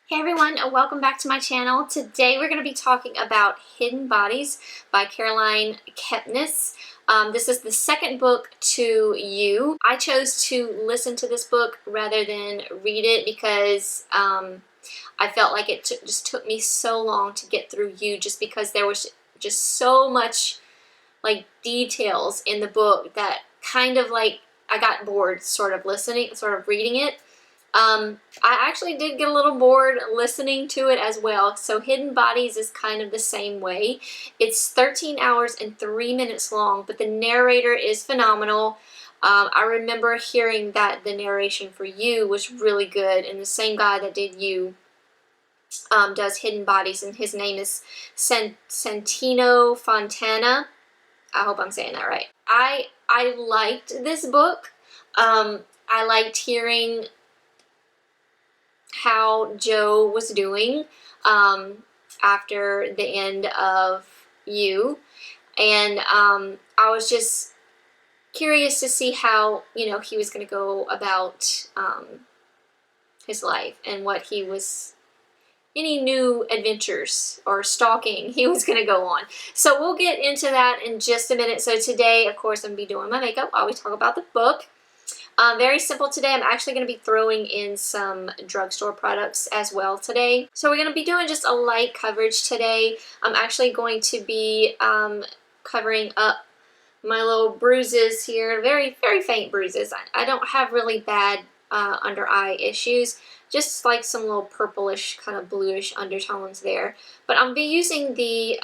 Hey everyone, and welcome back to my channel. Today we're going to be talking about Hidden Bodies by Caroline Kepnes. This is the second book to You. I chose to listen to this book rather than read it because I felt like it just took me so long to get through You, just because there was just so much like details in the book that kind of like I got bored sort of reading it. I actually did get a little bored listening to it as well. So Hidden Bodies is kind of the same way. It's 13 hours and 3 minutes long, but the narrator is phenomenal. I remember hearing that the narration for You was really good, and the same guy that did You does Hidden Bodies, and his name is Santino Fontana. I hope I'm saying that right. I liked this book. I liked hearing how Joe was doing after the end of You, and I was just curious to see how he was going to go about his life and what he was, any new adventures or stalking he was going to go on. So we'll get into that in just a minute. So today, of course, I'm going to be doing my makeup while we talk about the book. Very simple today. I'm actually going to be throwing in some drugstore products as well today. So we're going to be doing just a light coverage today. I'm actually going to be covering up my little bruises here. Very, very faint bruises. I don't have really bad under eye issues. Just like some little purplish, kind of bluish undertones there. But I'll be using the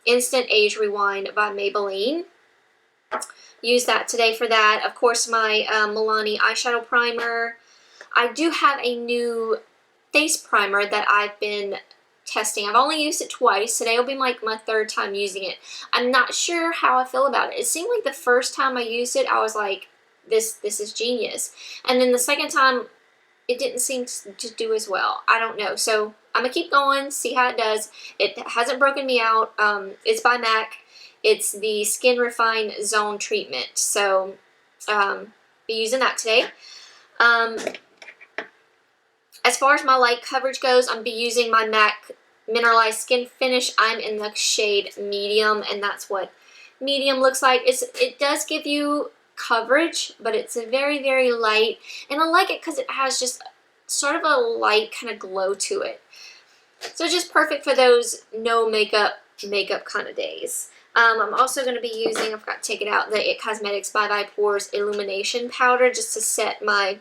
Instant Age Rewind by Maybelline. Use that today for that. Of course, my Milani eyeshadow primer. I do have a new face primer that I've been testing. I've only used it twice. Today will be like my third time using it. I'm not sure how I feel about it. It seemed like the first time I used it, I was like, this is genius. And then the second time, it didn't seem to do as well. I don't know. So I'm going to keep going, see how it does. It hasn't broken me out. It's by MAC. It's the Skin Refine Zone Treatment. So, be using that today. As far as my light coverage goes, I'm be using my MAC Mineralized Skin Finish. I'm in the shade Medium, and that's what Medium looks like. It does give you coverage, but it's a very, very light. And I like it because it has just sort of a light kind of glow to it. So just perfect for those no makeup kind of days. I'm also going to be using, I forgot to take it out, the It Cosmetics by Pores Illumination Powder just to set my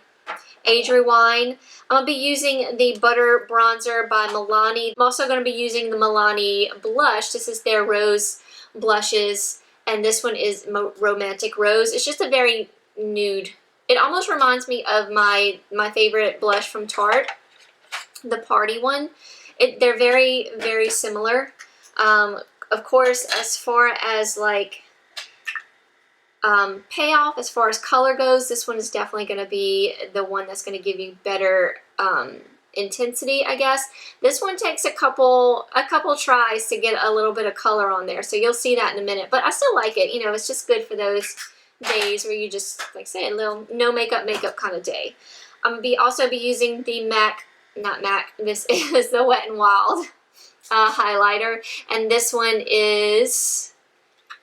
Age Rewind. I'm going to be using the Butter Bronzer by Milani. I'm also going to be using the Milani Blush. This is their Rose Blushes, and this one is Romantic Rose. It's just a very nude. It almost reminds me of my favorite blush from Tarte, the Party one. They're very, very similar. Of course, as far as like payoff, as far as color goes, this one is definitely going to be the one that's going to give you better intensity, I guess. This one takes a couple tries to get a little bit of color on there, so you'll see that in a minute. But I still like it. It's just good for those days where you just, like say, a little no makeup kind of day. I'm going to also be using the this is the Wet n Wild highlighter, and this one is,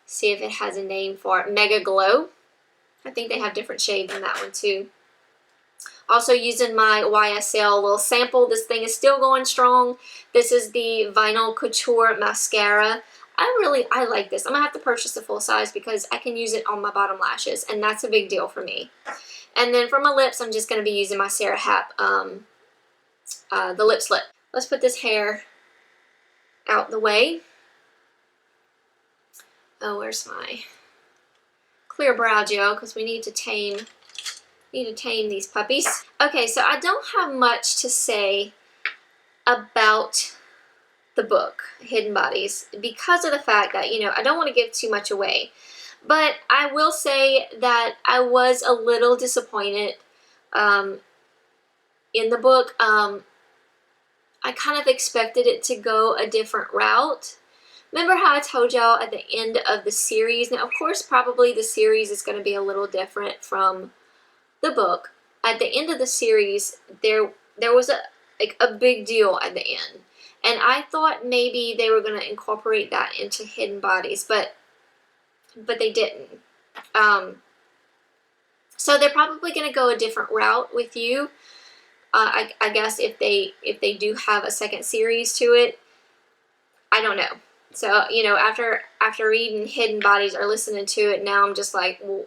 see if it has a name for it, Mega Glow. I think they have different shades in that one too. Also using my YSL little sample. This thing is still going strong. This is the Vinyl Couture Mascara. I like this. I'm gonna have to purchase the full size because I can use it on my bottom lashes, and that's a big deal for me. And then for my lips, I'm just gonna be using my Sarah Happ the lip slip. Let's put this hair out the way. Oh, where's my clear brow gel? Because we need to tame these puppies. Okay, so I don't have much to say about the book Hidden Bodies because of the fact that I don't want to give too much away. But I will say that I was a little disappointed in the book. I kind of expected it to go a different route. Remember how I told y'all at the end of the series? Now, of course, probably the series is going to be a little different from the book. At the end of the series, there was like a big deal at the end. And I thought maybe they were going to incorporate that into Hidden Bodies, but they didn't. So they're probably going to go a different route with you. I guess if they do have a second series to it, I don't know. So, you know, after reading Hidden Bodies or listening to it, now I'm just like, well,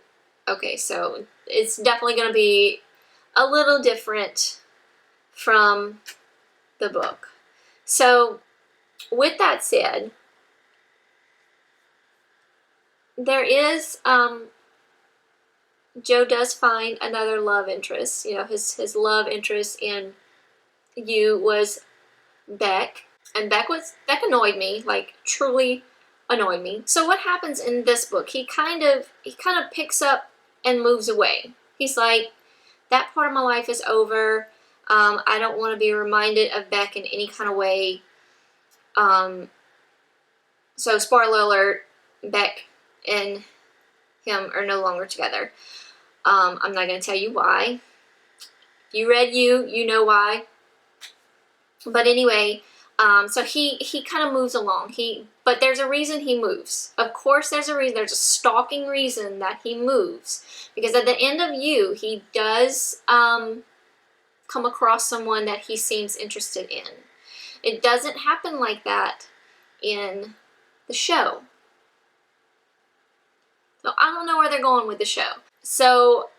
okay, so it's definitely going to be a little different from the book. So, with that said, there is, Joe does find another love interest. You know, his love interest in You was Beck. And Beck annoyed me, like truly annoyed me. So what happens in this book? He kind of picks up and moves away. He's like, that part of my life is over. I don't want to be reminded of Beck in any kind of way. So spoiler alert, Beck and him are no longer together. I'm not going to tell you why. If you read you know why. But anyway, so he kind of moves along. But there's a reason he moves. Of course there's a reason. There's a stalking reason that he moves. Because at the end of You, he does come across someone that he seems interested in. It doesn't happen like that in the show. So I don't know where they're going with the show. So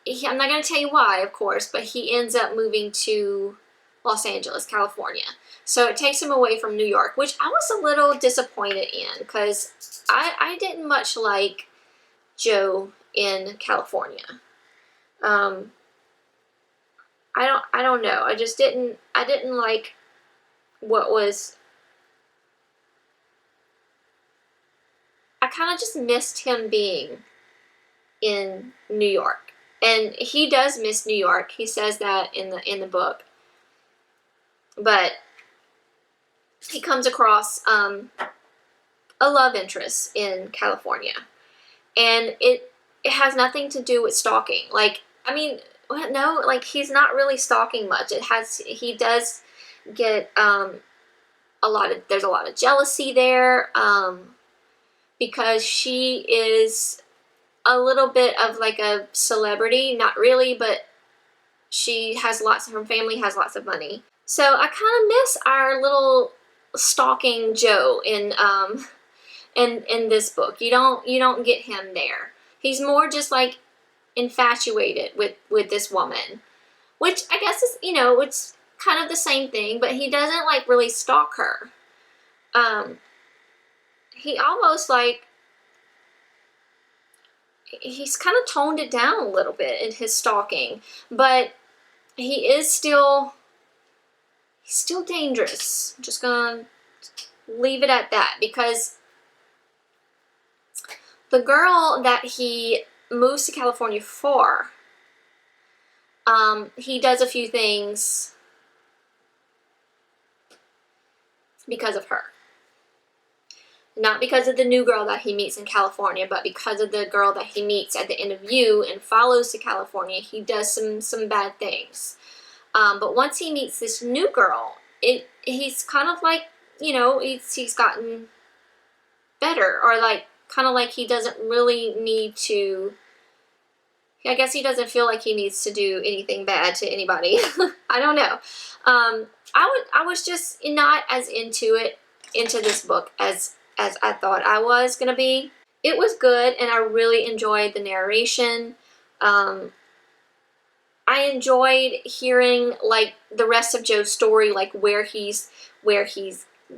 I'm not going to tell you why, of course, but he ends up moving to Los Angeles, California. So it takes him away from New York, which I was a little disappointed in because I didn't much like Joe in California. I don't know. I didn't like what was. I kind of just missed him being in New York. And he does miss New York. He says that in the book. But he comes across a love interest in California. And it has nothing to do with stalking. Like, I mean, no, like he's not really stalking much. He does get there's a lot of jealousy there, because she is a little bit of like a celebrity, not really, but her family has lots of money. So I kind of miss our little stalking Joe in this book. You don't get him there. He's more just like infatuated with this woman, which I guess is, you know, it's kind of the same thing, but he doesn't like really stalk her. He almost like, he's kind of toned it down a little bit in his stalking, but he's still dangerous. I'm just gonna leave it at that, because the girl that he moves to California for, he does a few things because of her. Not because of the new girl that he meets in California, but because of the girl that he meets at the end of You and follows to California. He does some bad things. But once he meets this new girl, he's kind of like, you know, he's gotten better, or like kind of like he doesn't really need to. I guess he doesn't feel like he needs to do anything bad to anybody. I don't know. I was just not as into this book as I thought I was gonna be. It was good, and I really enjoyed the narration. I enjoyed hearing like the rest of Joe's story, like where he's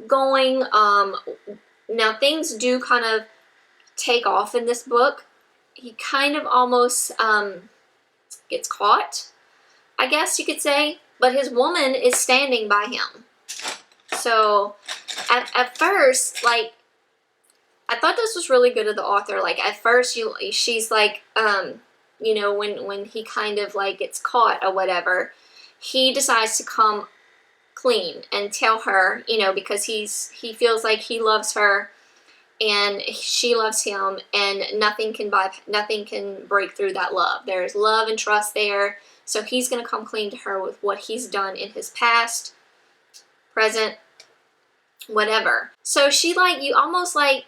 going. Now things do kind of take off in this book. He kind of almost gets caught, I guess you could say, but his woman is standing by him. So at first, like, I thought this was really good of the author. Like, at first she's like, you know, when he kind of like gets caught or whatever, he decides to come clean and tell her, you know, because he feels like he loves her, and she loves him, and nothing can break through that love. There's love and trust there. So he's going to come clean to her with what he's done in his past, present, whatever. So she like, you almost like,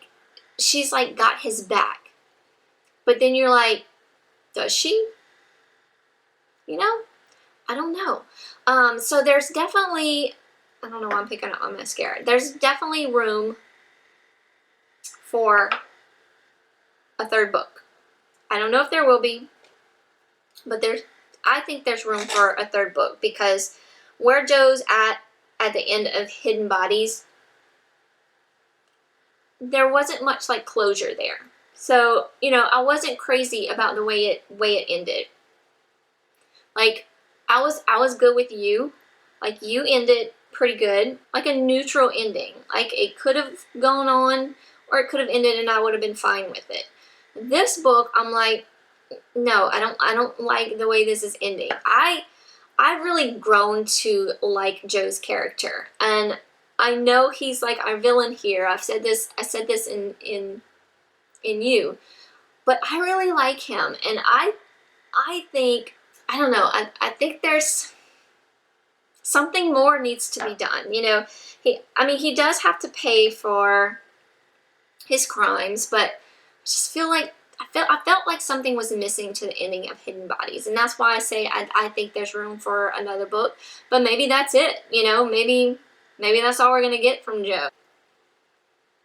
she's like got his back. But then you're like, does she? You know? I don't know. So there's definitely, I don't know why I'm picking up my mascara. There's definitely room for a third book. I don't know if there will be, but I think there's room for a third book, because where Joe's at the end of Hidden Bodies, there wasn't much like closure there. So, you know, I wasn't crazy about the way it ended. Like, I was good with you. Like, you ended pretty good. Like a neutral ending. Like, it could have gone on, or it could have ended and I would have been fine with it. This book, I'm like, no, I don't like the way this is ending. I've really grown to like Joe's character, and I know he's like our villain here. I said this in you, but I really like him, and I think, I don't know, I think there's something more needs to be done. You know, he does have to pay for his crimes, but I just feel like I felt like something was missing to the ending of Hidden Bodies, and that's why I say I think there's room for another book. But maybe that's it. You know, maybe that's all we're gonna get from Joe.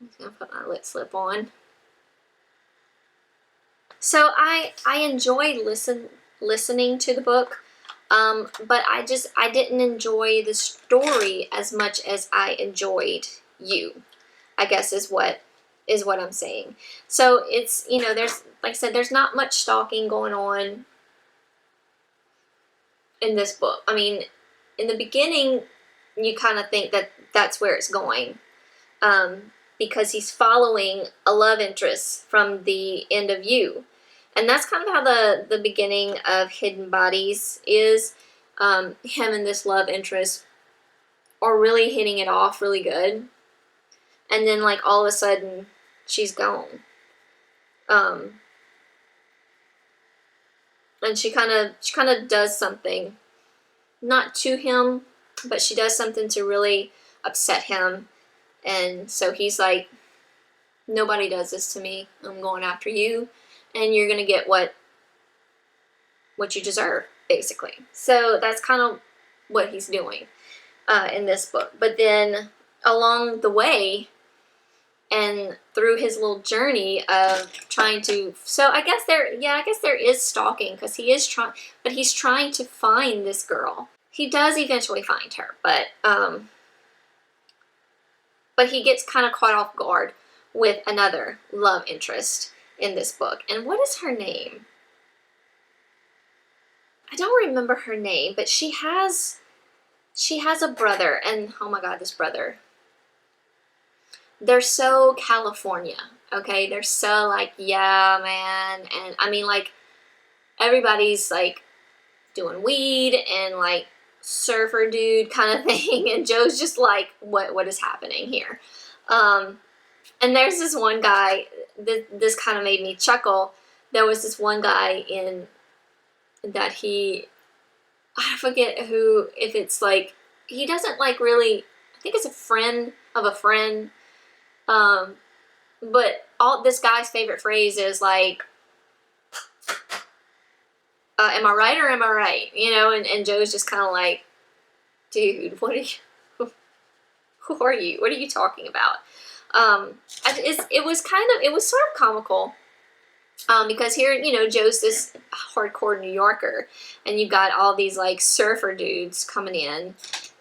I'm just gonna put my lip slip on. So I enjoyed listening to the book, but I didn't enjoy the story as much as I enjoyed you, I guess is what I'm saying. So it's, you know, there's, like I said, there's not much stalking going on in this book. I mean, in the beginning, you kind of think that that's where it's going, because he's following a love interest from the end of You. And that's kind of how the beginning of Hidden Bodies is. Him and this love interest are really hitting it off really good. And then, like, all of a sudden, she's gone. And she kind of does something, not to him, but she does something to really upset him. And so he's like, nobody does this to me. I'm going after you, and you're gonna get what you deserve, basically. So that's kind of what he's doing in this book. But then along the way, and through his little journey of trying to, so I guess there is stalking, because he is trying, but he's trying to find this girl. He does eventually find her, but he gets kind of caught off guard with another love interest in this book. And what is her name? I don't remember her name, but she has a brother, and oh my god, this brother. They're so California, okay? They're so like, yeah, man. And I mean, like, everybody's like doing weed and like surfer dude kind of thing. And Joe's just like, what is happening here? And there's this one guy, this kind of made me chuckle. There was this one guy in that I forget who, if it's like, he doesn't like really, I think it's a friend of a friend. But all this guy's favorite phrase is like, am I right or am I right? You know, and Joe's just kind of like, dude, who are you? What are you talking about? It was sort of comical, because here, you know, Joe's this hardcore New Yorker, and you got all these like surfer dudes coming in,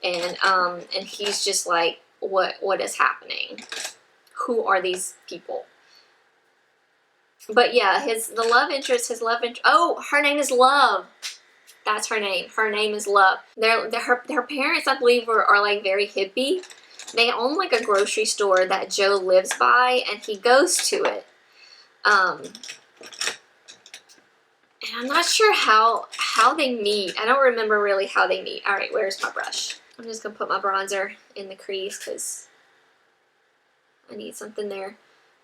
and he's just like, what is happening? Who are these people? But yeah, his love interest, oh, her name is Love. That's her name. Her name is Love. Her parents, I believe, are like very hippie. They own like a grocery store that Joe lives by, and he goes to it. And I'm not sure how they meet. I don't remember really how they meet. All right, where's my brush? I'm just gonna put my bronzer in the crease because I need something there.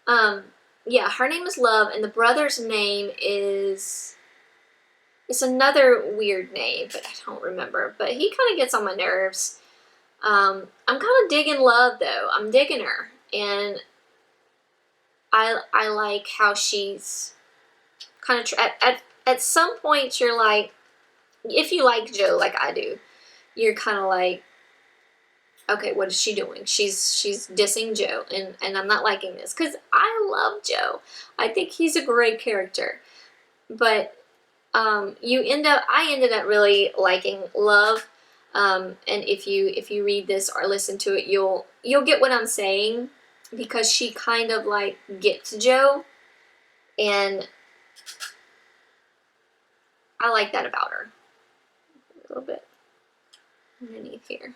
Yeah, her name is Love, and the brother's name is, it's another weird name, but I don't remember. But he kind of gets on my nerves. I'm kind of digging Love though. I'm digging her, and I like how she's kind of at some point you're like, if you like Joe like I do, you're kind of like, okay, what is she doing? She's dissing Joe, and I'm not liking this because I love Joe. I think he's a great character, but I ended up really liking Love. And if you read this or listen to it, you'll get what I'm saying, because she kind of like gets Joe, and I like that about her a little bit underneath here.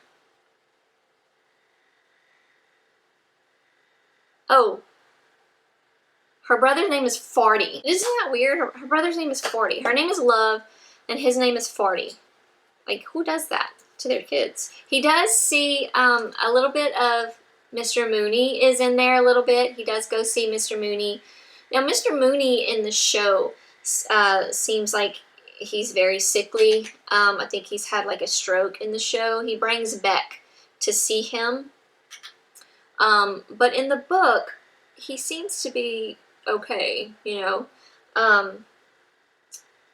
Oh, her brother's name is Farty. Isn't that weird? Her brother's name is Farty. Her name is Love, and his name is Farty. Like, who does that to their kids? He does see a little bit of Mr. Mooney is in there a little bit. He does go see Mr. Mooney. Now, Mr. Mooney in the show seems like he's very sickly. I think he's had like a stroke in the show. He brings Beck to see him. But in the book, he seems to be okay, you know.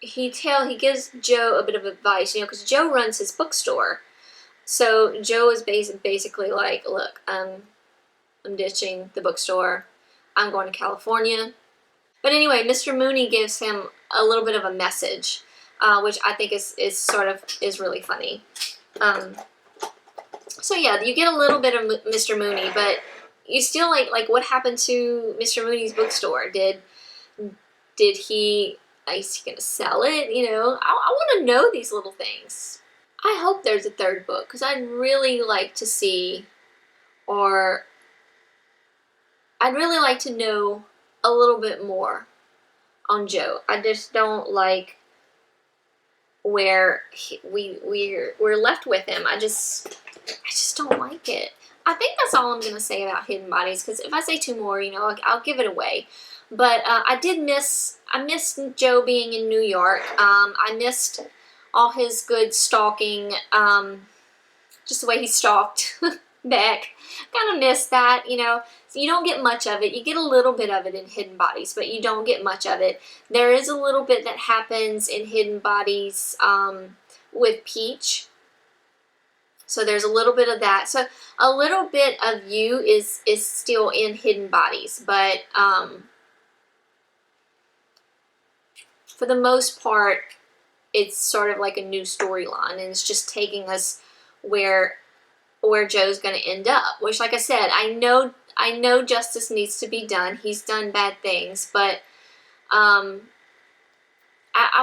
He gives Joe a bit of advice, you know, because Joe runs his bookstore. So Joe is basically like, look, I'm ditching the bookstore. I'm going to California. But anyway, Mr. Mooney gives him a little bit of a message, which I think is really funny. So yeah, you get a little bit of Mr. Mooney, but you still like what happened to Mr. Mooney's bookstore? Did he, is he gonna sell it? You know, I want to know these little things. I hope there's a third book, because I'd really like to see, or I'd really like to know a little bit more on Joe. I just don't like where we're left with him. I just don't like it. I think that's all I'm gonna say about Hidden Bodies, because if I say two more, you know, I'll give it away. But I missed Joe being in New York. I missed all his good stalking, just the way he stalked Beck. Kind of missed that, you know. So you don't get much of it. You get a little bit of it in Hidden Bodies, but you don't get much of it. There is a little bit that happens in Hidden Bodies with Peach. So there's a little bit of that. So a little bit of you is still in Hidden Bodies, but for the most part, it's sort of like a new storyline, and it's just taking us where Joe's going to end up. Which, like I said, I know justice needs to be done. He's done bad things, but I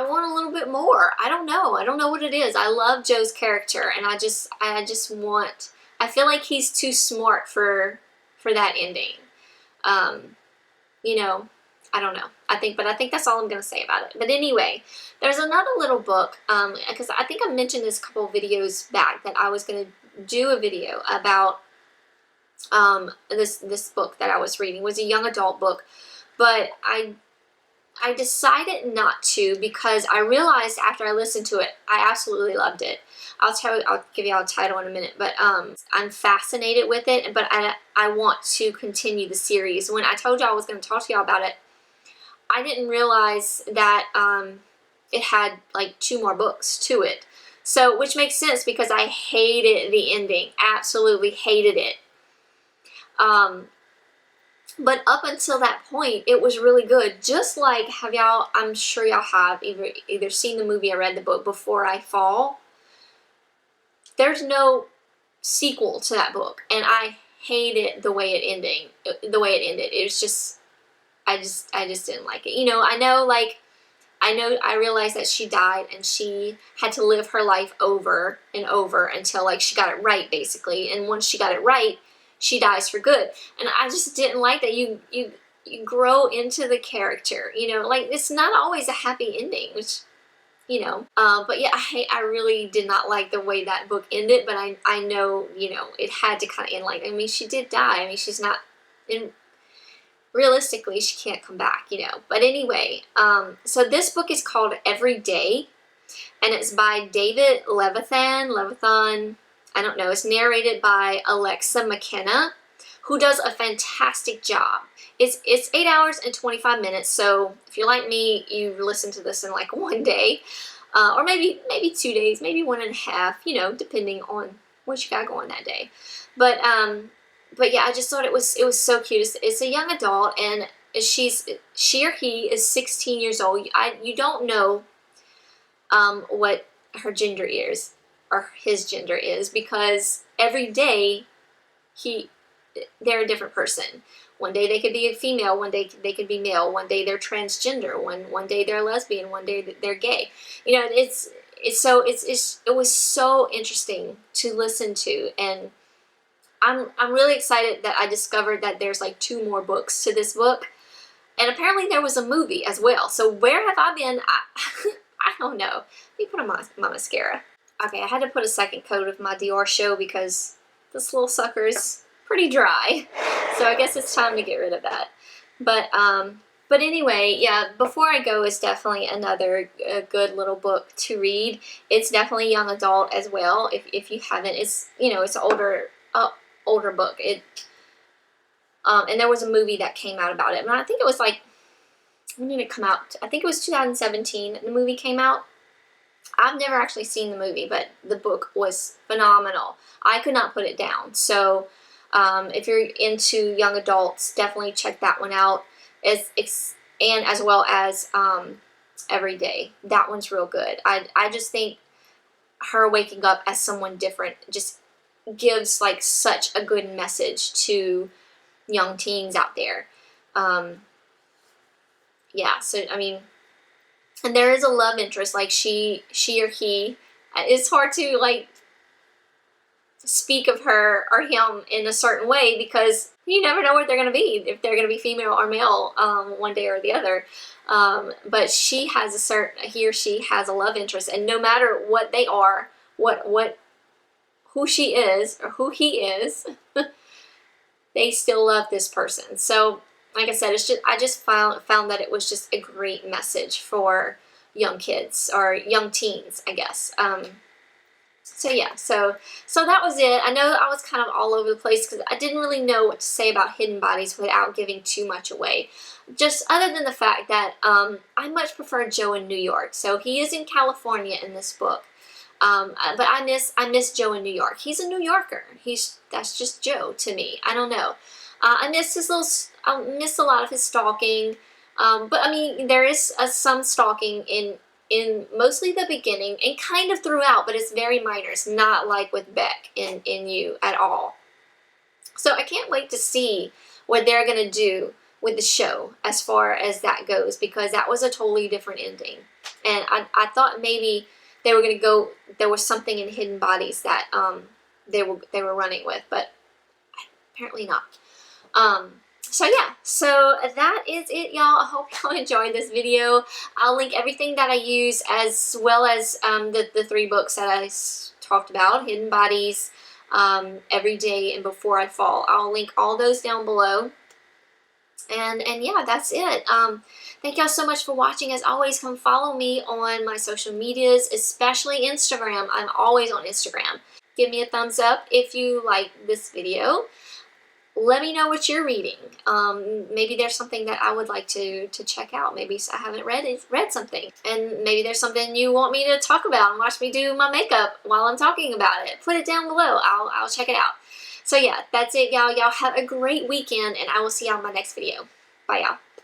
want a little bit more. I don't know what it is. I love Joe's character, and I just want. I feel like he's too smart for that ending. You know, I don't know. I think that's all I'm gonna say about it. But anyway, there's another little book, because I think I mentioned this a couple of videos back that I was gonna do a video about this book that I was reading. It was a young adult book, but I decided not to, because I realized after I listened to it, I absolutely loved it. I'll give you all a title in a minute, but I'm fascinated with it, but I want to continue the series. When I told y'all I was going to talk to y'all about it, I didn't realize that it had like 2 more books to it. So, which makes sense, because I hated the ending. Absolutely hated it. But up until that point, it was really good. Just like, I'm sure y'all have either seen the movie or read the book, Before I Fall. There's no sequel to that book, and I hated the way it ended. It was just, I just didn't like it. You know, I realized that she died, and she had to live her life over and over until like she got it right, basically. And once she got it right, she dies for good. And I just didn't like that. You grow into the character, you know, like it's not always a happy ending, which, you know, but yeah, I really did not like the way that book ended, but I know, you know, it had to kind of end like, I mean, she did die. I mean, she's not in, realistically, she can't come back, you know. But anyway, so this book is called Every Day, and it's by David Levithan, I don't know. It's narrated by Alexa McKenna, who does a fantastic job. It's 8 hours and 25 minutes, so if you're like me, you listen to this in like one day, or maybe 2 days, maybe 1.5, you know, depending on what you got going that day. But yeah, I just thought it was so cute. It's a young adult, and she or he is 16 years old. You don't know what her gender is, or his gender is, because every day they're a different person. One day they could be a female, one day they could be male, one day they're transgender, one day they're lesbian, one day they're gay. You know, it was so interesting to listen to, and I'm really excited that I discovered that there's like 2 more books to this book, and apparently there was a movie as well. So where have I been? I don't know. Let me put on my mascara. Okay, I had to put a second coat of my Dior Show because this little sucker's pretty dry. So I guess it's time to get rid of that. But anyway, yeah, Before I Go is definitely another good little book to read. It's definitely young adult as well. If you haven't, it's, you know, it's an older book. And there was a movie that came out about it. And I think it was like, when did it come out? I think it was 2017 the movie came out. I've never actually seen the movie, but the book was phenomenal. I could not put it down. So if you're into young adults, definitely check that one out. And as well as Every Day. That one's real good. I just think her waking up as someone different just gives like such a good message to young teens out there. Yeah, so I mean, and there is a love interest, like she or he. It's hard to like speak of her or him in a certain way because you never know what they're going to be, if they're going to be female or male one day or the other. But he or she has a love interest, and no matter what they are, who she is or who he is, they still love this person. So like I said, I just found that it was just a great message for young kids or young teens, I guess. So yeah, so that was it. I know I was kind of all over the place because I didn't really know what to say about Hidden Bodies without giving too much away. Just other than the fact that I much prefer Joe in New York. So he is in California in this book. But I miss Joe in New York. He's a New Yorker. That's just Joe to me. I don't know. I miss a lot of his stalking. But I mean, there is some stalking in mostly the beginning and kind of throughout, but it's very minor. It's not like with Beck in You at all. So I can't wait to see what they're going to do with the show as far as that goes, because that was a totally different ending. And I thought maybe they were going to go, there was something in Hidden Bodies that they were running with, but apparently not. So yeah, so that is it, y'all. I hope y'all enjoyed this video. I'll link everything that I use, as well as the 3 books that I talked about, Hidden Bodies, Every Day, and Before I Fall. I'll link all those down below. And yeah, that's it. Thank y'all so much for watching. As always, come follow me on my social medias, especially Instagram. I'm always on Instagram. Give me a thumbs up if you like this video. Let me know what you're reading. Maybe there's something that I would like to check out. Maybe I haven't read something. And maybe there's something you want me to talk about and watch me do my makeup while I'm talking about it. Put it down below. I'll check it out. So yeah, that's it, y'all. Y'all have a great weekend, and I will see y'all in my next video. Bye, y'all.